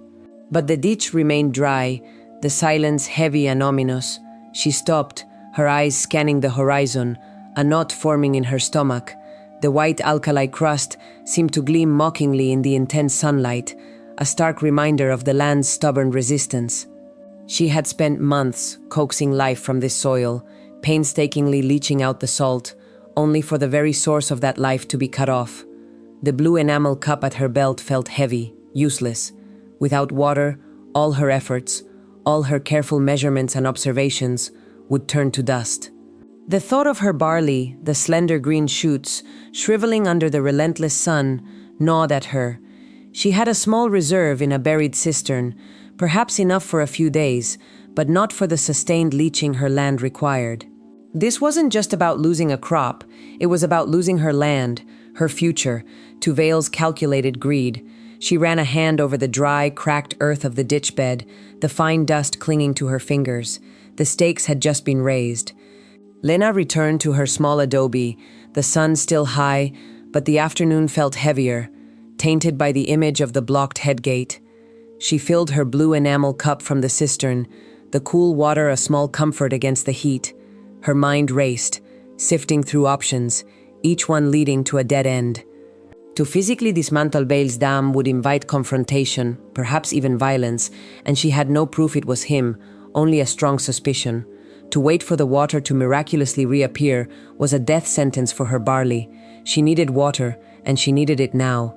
A: But the ditch remained dry, the silence heavy and ominous. She stopped, her eyes scanning the horizon, a knot forming in her stomach. The white alkali crust seemed to gleam mockingly in the intense sunlight, a stark reminder of the land's stubborn resistance. She had spent months coaxing life from this soil, painstakingly leaching out the salt, only for the very source of that life to be cut off. The blue enamel cup at her belt felt heavy, useless. Without water, all her efforts, all her careful measurements and observations, would turn to dust. The thought of her barley, the slender green shoots, shriveling under the relentless sun, gnawed at her. She had a small reserve in a buried cistern, perhaps enough for a few days, but not for the sustained leaching her land required. This wasn't just about losing a crop, it was about losing her land, her future, to Vale's calculated greed. She ran a hand over the dry, cracked earth of the ditch bed, the fine dust clinging to her fingers. The stakes had just been raised. Lena returned to her small adobe, the sun still high, but the afternoon felt heavier, tainted by the image of the blocked headgate. She filled her blue enamel cup from the cistern, the cool water a small comfort against the heat. Her mind raced, sifting through options, each one leading to a dead end. To physically dismantle Vale's dam would invite confrontation, perhaps even violence, and she had no proof it was him, only a strong suspicion. To wait for the water to miraculously reappear was a death sentence for her barley. She needed water, and she needed it now.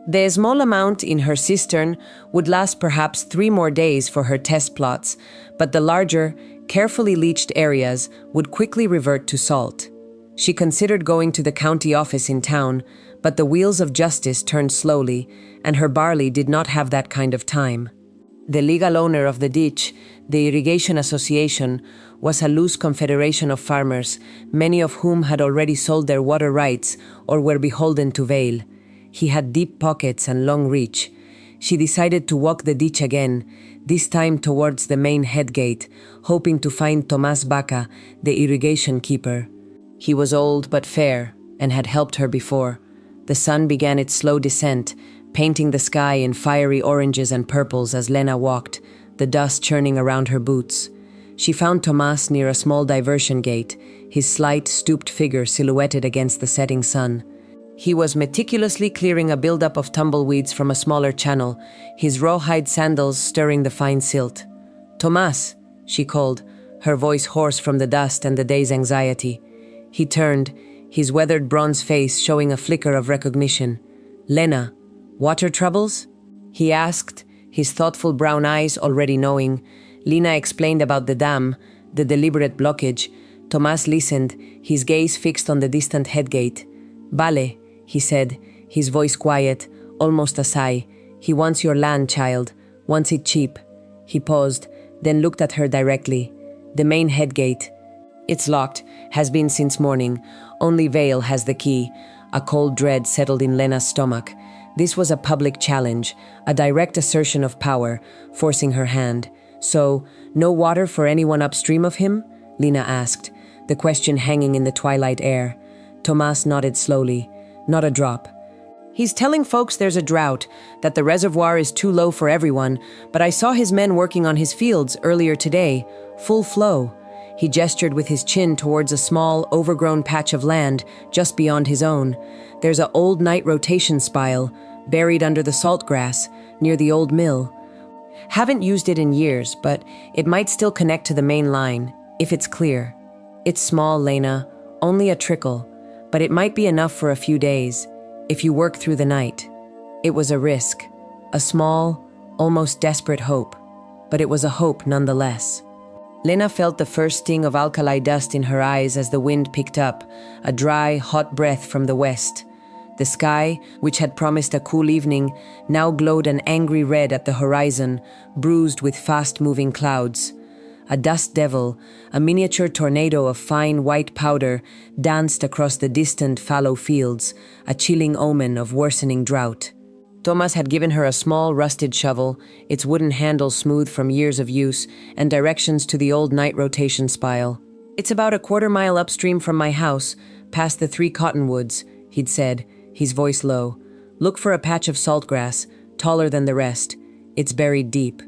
A: The small amount in her cistern would last perhaps 3 more days for her test plots, but the larger, carefully leached areas would quickly revert to salt. She considered going to the county office in town, but the wheels of justice turned slowly, and her barley did not have that kind of time. The legal owner of the ditch, the Irrigation Association, was a loose confederation of farmers, many of whom had already sold their water rights or were beholden to Vale. He had deep pockets and long reach. She decided to walk the ditch again, this time towards the main headgate, hoping to find Tomás Baca, the irrigation keeper. He was old but fair, and had helped her before. The sun began its slow descent, painting the sky in fiery oranges and purples as Lena walked, the dust churning around her boots. She found Tomás near a small diversion gate, his slight, stooped figure silhouetted against the setting sun. He was meticulously clearing a buildup of tumbleweeds from a smaller channel, his rawhide sandals stirring the fine silt. "Tomás," she called, her voice hoarse from the dust and the day's anxiety. He turned, his weathered bronze face showing a flicker of recognition. "Lena, water troubles?" he asked, his thoughtful brown eyes already knowing. Lena explained about the dam, the deliberate blockage. Tomás listened, his gaze fixed on the distant headgate. "Vale," he said, his voice quiet, almost a sigh. "He wants your land, child, wants it cheap." He paused, then looked at her directly. "The main headgate. It's locked, has been since morning. Only Vale has the key." A cold dread settled in Lena's stomach. This was a public challenge, a direct assertion of power, forcing her hand. "So, no water for anyone upstream of him?" Lena asked, the question hanging in the twilight air. Tomás nodded slowly. "Not a drop." He's telling folks there's a drought, that the reservoir is too low for everyone, but I saw his men working on his fields earlier today, full flow. He gestured with his chin towards a small, overgrown patch of land just beyond his own. There's an old night rotation spile, buried under the saltgrass, near the old mill. Haven't used it in years, but it might still connect to the main line, if it's clear. It's small, Lena, only a trickle, but it might be enough for a few days, if you work through the night. It was a risk, a small, almost desperate hope, but it was a hope nonetheless. Lena felt the first sting of alkali dust in her eyes as the wind picked up, a dry, hot breath from the west. The sky, which had promised a cool evening, now glowed an angry red at the horizon, bruised with fast-moving clouds. A dust devil, a miniature tornado of fine white powder, danced across the distant fallow fields, a chilling omen of worsening drought. Thomas had given her a small rusted shovel, its wooden handle smooth from years of use, and directions to the old night rotation spile. "It's about a quarter-mile upstream from my house, past the 3 cottonwoods," he'd said, his voice low. "Look for a patch of saltgrass, taller than the rest. It's buried deep."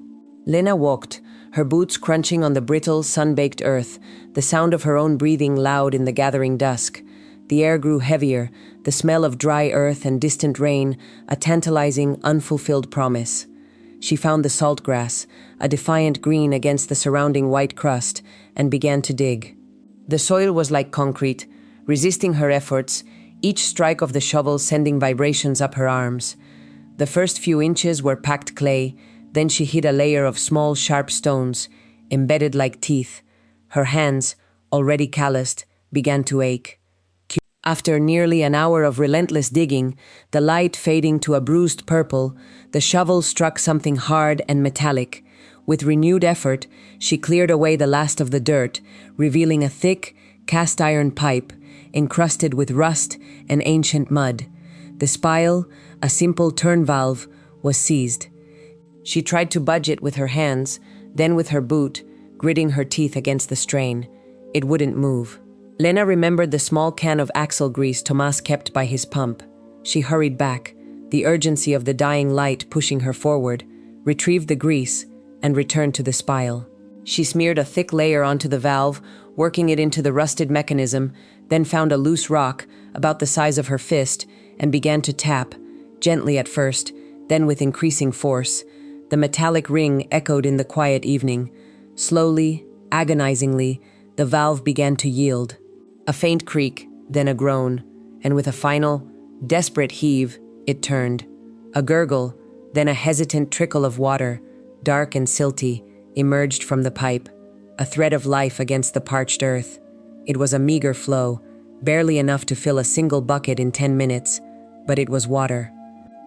A: Lena walked, her boots crunching on the brittle, sun-baked earth, the sound of her own breathing loud in the gathering dusk. The air grew heavier, the smell of dry earth and distant rain, a tantalizing, unfulfilled promise. She found the saltgrass, a defiant green against the surrounding white crust, and began to dig. The soil was like concrete, resisting her efforts, each strike of the shovel sending vibrations up her arms. The first few inches were packed clay, then she hit a layer of small, sharp stones, embedded like teeth. Her hands, already calloused, began to ache. After nearly an hour of relentless digging, the light fading to a bruised purple, the shovel struck something hard and metallic. With renewed effort, she cleared away the last of the dirt, revealing a thick, cast-iron pipe, encrusted with rust and ancient mud. The spile, a simple turn valve, was seized. She tried to budge it with her hands, then with her boot, gritting her teeth against the strain. It wouldn't move. Lena remembered the small can of axle grease Tomas kept by his pump. She hurried back, the urgency of the dying light pushing her forward, retrieved the grease, and returned to the spile. She smeared a thick layer onto the valve, working it into the rusted mechanism, then found a loose rock, about the size of her fist, and began to tap, gently at first, then with increasing force. The metallic ring echoed in the quiet evening. Slowly, agonizingly, the valve began to yield. A faint creak, then a groan, and with a final, desperate heave, it turned. A gurgle, then a hesitant trickle of water, dark and silty, emerged from the pipe, a thread of life against the parched earth. It was a meager flow, barely enough to fill a single bucket in 10 minutes, but it was water.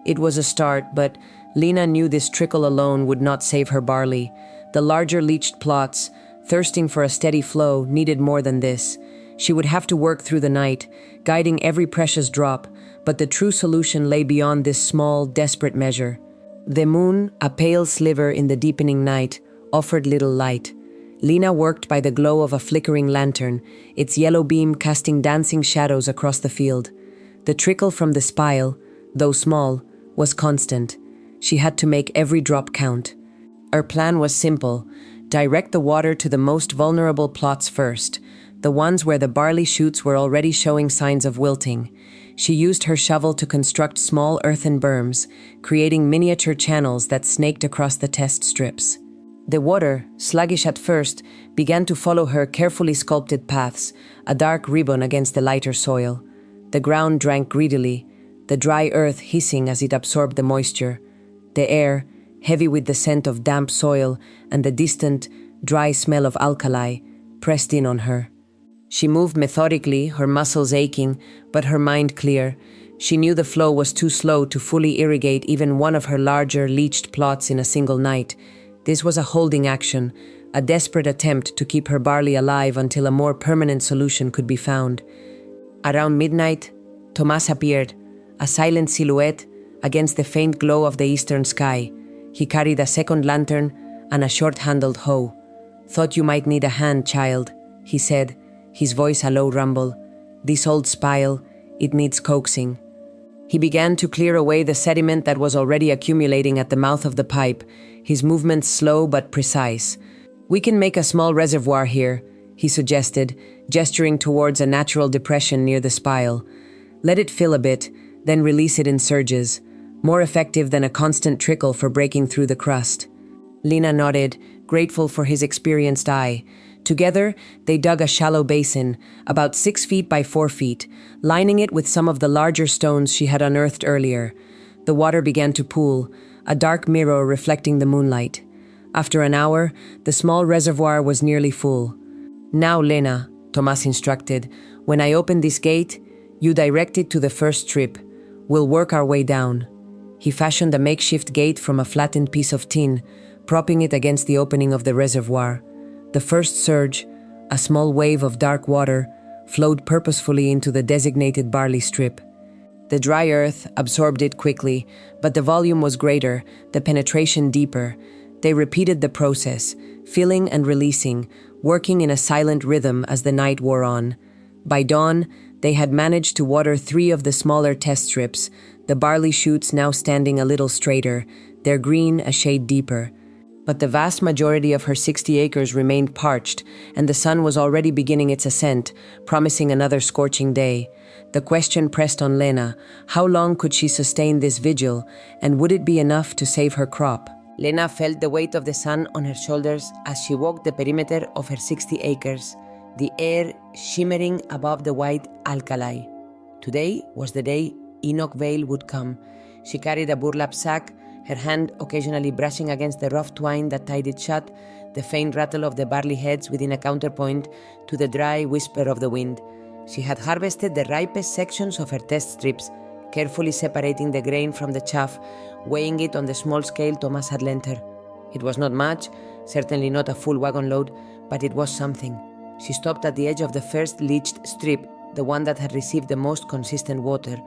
A: It was a start, but Lena knew this trickle alone would not save her barley. The larger leached plots, thirsting for a steady flow, needed more than this. She would have to work through the night, guiding every precious drop, but the true solution lay beyond this small, desperate measure. The moon, a pale sliver in the deepening night, offered little light. Lena worked by the glow of a flickering lantern, its yellow beam casting dancing shadows across the field. The trickle from the spile, though small, was constant. She had to make every drop count. Her plan was simple: direct the water to the most vulnerable plots first, the ones where the barley shoots were already showing signs of wilting. She used her shovel to construct small earthen berms, creating miniature channels that snaked across the test strips. The water, sluggish at first, began to follow her carefully sculpted paths, a dark ribbon against the lighter soil. The ground drank greedily, the dry earth hissing as it absorbed the moisture. The air, heavy with the scent of damp soil and the distant, dry smell of alkali, pressed in on her. She moved methodically, her muscles aching, but her mind clear. She knew the flow was too slow to fully irrigate even one of her larger, leached plots in a single night. This was a holding action, a desperate attempt to keep her barley alive until a more permanent solution could be found. Around midnight, Tomas appeared, a silent silhouette against the faint glow of the eastern sky. He carried a second lantern and a short-handled hoe. "Thought you might need a hand, child," he said, his voice a low rumble. "This old spile, it needs coaxing." He began to clear away the sediment that was already accumulating at the mouth of the pipe, his movements slow but precise. "We can make a small reservoir here," he suggested, gesturing towards a natural depression near the spile. "Let it fill a bit, then release it in surges, more effective than a constant trickle for breaking through the crust." Lena nodded, grateful for his experienced eye. Together, they dug a shallow basin, about 6 feet by 4 feet, lining it with some of the larger stones she had unearthed earlier. The water began to pool, a dark mirror reflecting the moonlight. After an hour, the small reservoir was nearly full. "Now, Lena," Tomas instructed, "when I open this gate, you direct it to the first strip. We'll work our way down." He fashioned a makeshift gate from a flattened piece of tin, propping it against the opening of the reservoir. The first surge, a small wave of dark water, flowed purposefully into the designated barley strip. The dry earth absorbed it quickly, but the volume was greater, the penetration deeper. They repeated the process, filling and releasing, working in a silent rhythm as the night wore on. By dawn, they had managed to water 3 of the smaller test strips, the barley shoots now standing a little straighter, their green a shade deeper. But the vast majority of her 60 acres remained parched, and the sun was already beginning its ascent, promising another scorching day. The question pressed on Lena: how long could she sustain this vigil, and would it be enough to save her crop? Lena felt the weight of the sun on her shoulders as she walked the perimeter of her 60 acres, the air shimmering above the white alkali. Today was the day Vale would come. She carried a burlap sack, her hand occasionally brushing against the rough twine that tied it shut, the faint rattle of the barley heads within a counterpoint to the dry whisper of the wind. She had harvested the ripest sections of her test strips, carefully separating the grain from the chaff, weighing it on the small scale Thomas had lent her. It was not much, certainly not a full wagon load, but it was something. She stopped at the edge of the first leached strip, the one that had received the most consistent water.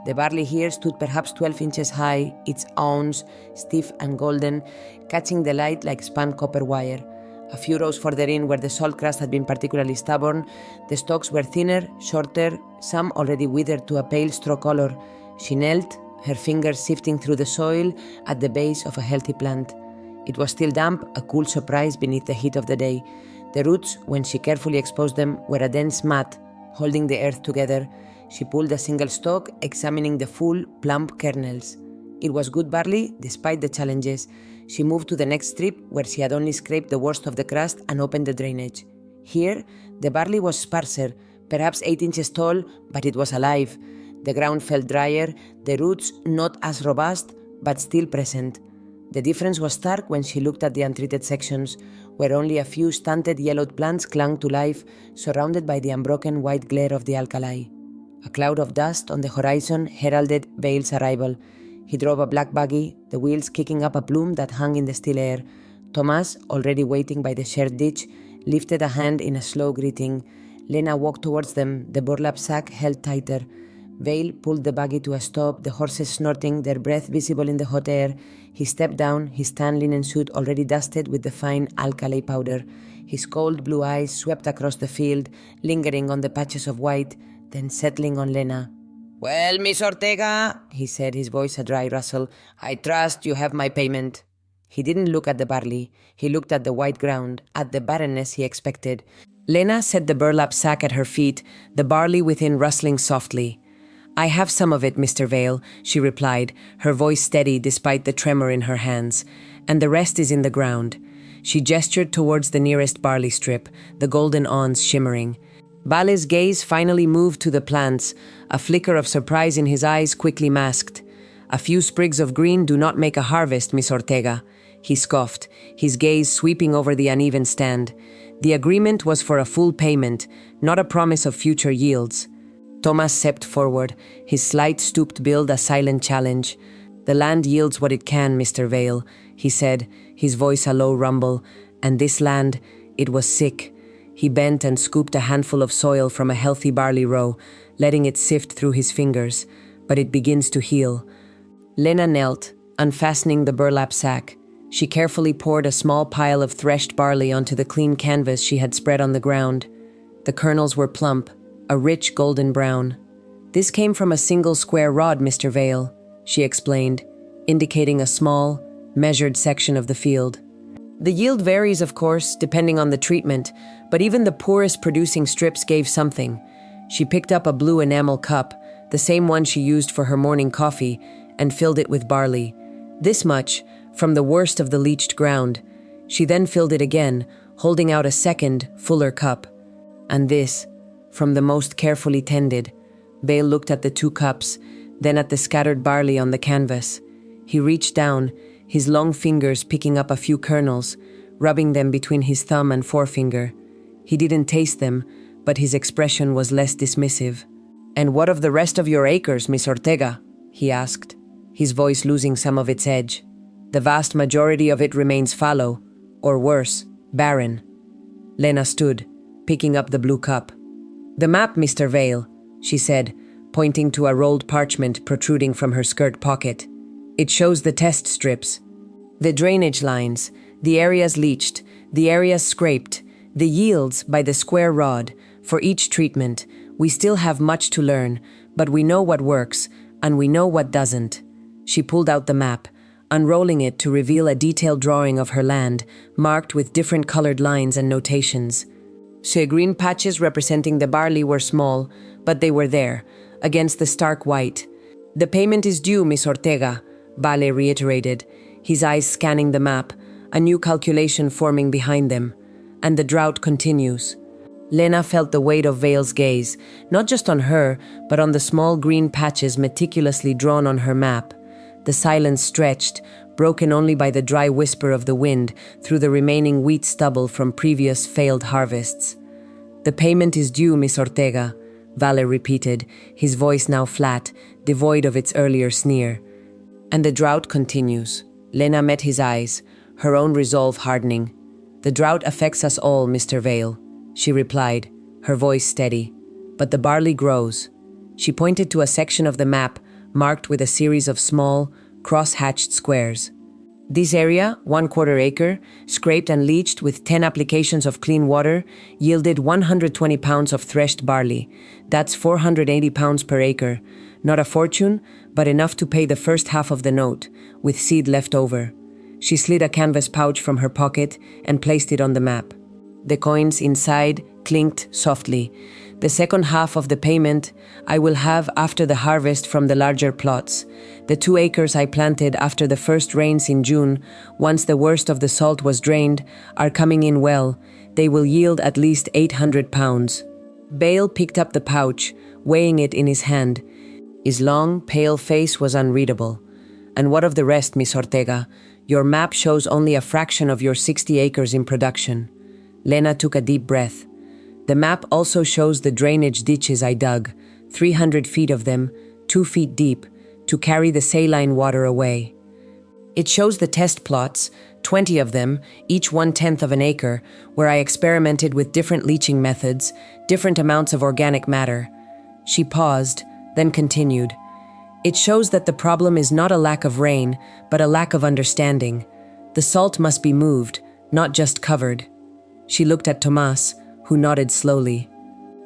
A: The barley here stood perhaps 12 inches high, its awns stiff and golden, catching the light like spun copper wire. A few rows further in, where the salt crust had been particularly stubborn, the stalks were thinner, shorter, some already withered to a pale straw color. She knelt, her fingers sifting through the soil at the base of a healthy plant. It was still damp, a cool surprise beneath the heat of the day. The roots, when she carefully exposed them, were a dense mat, holding the earth together. She pulled a single stalk, examining the full, plump kernels. It was good barley, despite the challenges. She moved to the next strip, where she had only scraped the worst of the crust and opened the drainage. Here, the barley was sparser, perhaps 8 inches tall, but it was alive. The ground felt drier, the roots not as robust, but still present. The difference was stark when she looked at the untreated sections, where only a few stunted yellowed plants clung to life, surrounded by the unbroken white glare of the alkali. A cloud of dust on the horizon heralded Vale's arrival. He drove a black buggy, the wheels kicking up a plume that hung in the still air. Thomas, already waiting by the shared ditch, lifted a hand in a slow greeting. Lena walked towards them, the burlap sack held tighter. Vale pulled the buggy to a stop, the horses snorting, their breath visible in the hot air. He stepped down, his tan linen suit already dusted with the fine alkali powder. His cold blue eyes swept across the field, lingering on the patches of white, then settling on Lena. "Well, Miss Ortega," he said, his voice a dry rustle, "I trust you have my payment." He didn't look at the barley. He looked at the white ground, at the barrenness he expected. Lena set the burlap sack at her feet, the barley within rustling softly. "I have some of it, Mr. Vale," she replied, her voice steady despite the tremor in her hands, "and the rest is in the ground." She gestured towards the nearest barley strip, the golden awns shimmering. Vale's gaze finally moved to the plants, a flicker of surprise in his eyes quickly masked. "A few sprigs of green do not make a harvest, Miss Ortega," he scoffed, his gaze sweeping over the uneven stand. The agreement was for a full payment, not a promise of future yields. Thomas stepped forward, his slight stooped build a silent challenge. "The land yields what it can, Mr. Vale," he said, his voice a low rumble, "and this land, it was sick." He bent and scooped a handful of soil from a healthy barley row, letting it sift through his fingers. "But it begins to heal." Lena knelt, unfastening the burlap sack. She carefully poured a small pile of threshed barley onto the clean canvas she had spread on the ground. The kernels were plump, a rich golden brown. This came from a single square rod, Mr. Vale, she explained, indicating a small, measured section of the field. The yield varies, of course, depending on the treatment, but even the poorest producing strips gave something. She picked up a blue enamel cup, the same one she used for her morning coffee, and filled it with barley. This much, from the worst of the leached ground. She then filled it again, holding out a second, fuller cup. And this, from the most carefully tended. Vale looked at the 2 cups, then at the scattered barley on the canvas. He reached down, his long fingers picking up a few kernels, rubbing them between his thumb and forefinger. He didn't taste them, but his expression was less dismissive. "And what of the rest of your acres, Miss Ortega?" he asked, his voice losing some of its edge. "The vast majority of it remains fallow, or worse, barren." Lena stood, picking up the blue cup. "The map, Mr. Vale," she said, pointing to a rolled parchment protruding from her skirt pocket. "It shows the test strips. The drainage lines, the areas leached, the areas scraped, the yields by the square rod. For each treatment, we still have much to learn, but we know what works, and we know what doesn't." She pulled out the map, unrolling it to reveal a detailed drawing of her land, marked with different colored lines and notations. The green patches representing the barley were small, but they were there, against the stark white. "The payment is due, Miss Ortega," Vale reiterated, his eyes scanning the map, a new calculation forming behind them. "And the drought continues." Lena felt the weight of Vale's gaze, not just on her, but on the small green patches meticulously drawn on her map. The silence stretched, broken only by the dry whisper of the wind through the remaining wheat stubble from previous failed harvests. "The payment is due, Miss Ortega," Vale repeated, his voice now flat, devoid of its earlier sneer. "And the drought continues." Lena met his eyes, her own resolve hardening. "The drought affects us all, Mr. Vale," she replied, her voice steady. "But the barley grows." She pointed to a section of the map marked with a series of small, cross-hatched squares. "This area, 1/4 acre, scraped and leached with 10 applications of clean water, yielded 120 pounds of threshed barley. That's 480 pounds per acre. Not a fortune, but enough to pay the first half of the note, with seed left over." She slid a canvas pouch from her pocket and placed it on the map. The coins inside clinked softly. "The second half of the payment I will have after the harvest from the larger plots. The 2 acres I planted after the first rains in June, once the worst of the salt was drained, are coming in well. They will yield at least 800 pounds. Vale picked up the pouch, weighing it in his hand. His long, pale face was unreadable. "And what of the rest, Miss Ortega? Your map shows only a fraction of your 60 acres in production." Lena took a deep breath. "The map also shows the drainage ditches I dug, 300 feet of them, 2 feet deep, to carry the saline water away. It shows the test plots, 20 of them, each 1/10 of an acre, where I experimented with different leaching methods, different amounts of organic matter." She paused, then continued. "It shows that the problem is not a lack of rain, but a lack of understanding. The salt must be moved, not just covered." She looked at Tomas, who nodded slowly.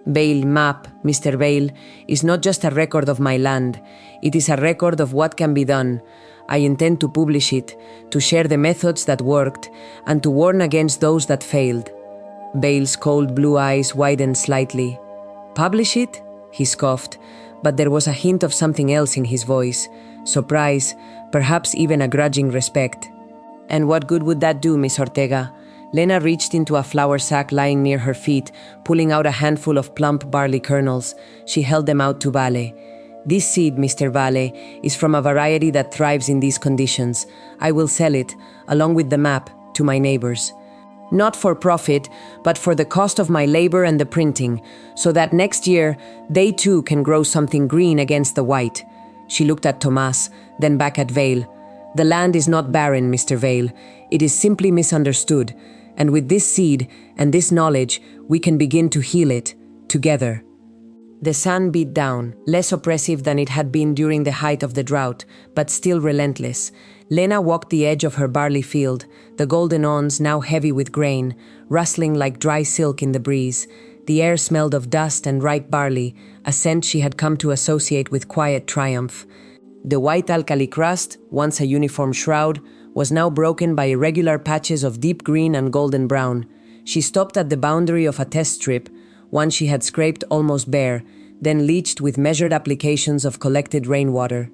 A: "Vale map, Mr. Vale, is not just a record of my land. It is a record of what can be done. I intend to publish it, to share the methods that worked, and to warn against those that failed." Vale's cold blue eyes widened slightly. "Publish it?" he scoffed, but there was a hint of something else in his voice, surprise, perhaps even a grudging respect. "And what good would that do, Miss Ortega?" Lena reached into a flour sack lying near her feet, pulling out a handful of plump barley kernels. She held them out to Vale. "This seed, Mr. Vale, is from a variety that thrives in these conditions. I will sell it, along with the map, to my neighbors. Not for profit, but for the cost of my labor and the printing, so that next year they too can grow something green against the white." She looked at Tomas, then back at Vale. "The land is not barren, Mr. Vale. It is simply misunderstood. And with this seed and this knowledge, we can begin to heal it, together." The sun beat down, less oppressive than it had been during the height of the drought, but still relentless. Lena walked the edge of her barley field, the golden awns now heavy with grain, rustling like dry silk in the breeze. The air smelled of dust and ripe barley, a scent she had come to associate with quiet triumph. The white alkali crust, once a uniform shroud, was now broken by irregular patches of deep green and golden brown. She stopped at the boundary of a test strip, one she had scraped almost bare, then leached with measured applications of collected rainwater.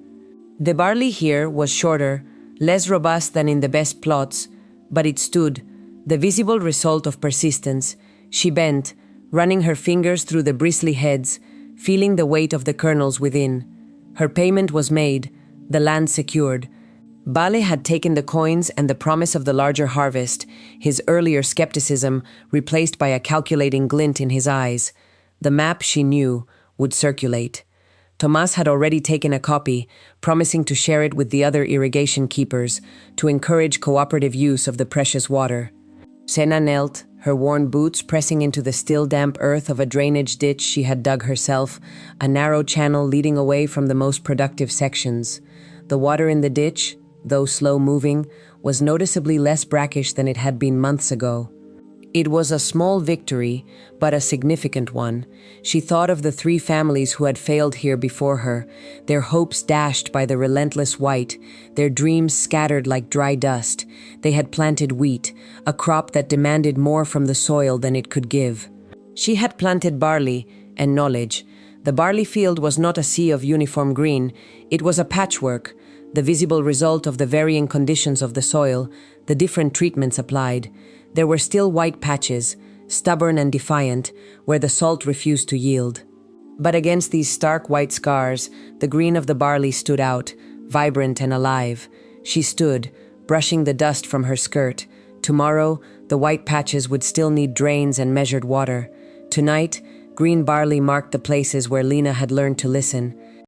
A: The barley here was shorter, less robust than in the best plots, but it stood, the visible result of persistence. She bent, running her fingers through the bristly heads, feeling the weight of the kernels within. Her payment was made, the land secured. Vale had taken the coins and the promise of the larger harvest, his earlier skepticism replaced by a calculating glint in his eyes. The map, she knew, would circulate. Tomas had already taken a copy, promising to share it with the other irrigation keepers, to encourage cooperative use of the precious water. Sena knelt, her worn boots pressing into the still damp earth of a drainage ditch she had dug herself, a narrow channel leading away from the most productive sections. The water in the ditch, though slow-moving, was noticeably less brackish than it had been months ago. It was a small victory, but a significant one. She thought of the 3 families who had failed here before her, their hopes dashed by the relentless white, their dreams scattered like dry dust. They had planted wheat, a crop that demanded more from the soil than it could give. She had planted barley and knowledge. The barley field was not a sea of uniform green, it was a patchwork, the visible result of the varying conditions of the soil, the different treatments applied. There were still white patches, stubborn and defiant, where the salt refused to yield. But against these stark white scars, the green of the barley stood out, vibrant and alive. She stood, brushing the dust from her skirt. Tomorrow, the white patches would still need drains and measured water. Tonight, green barley marked the places where Lena had learned to listen.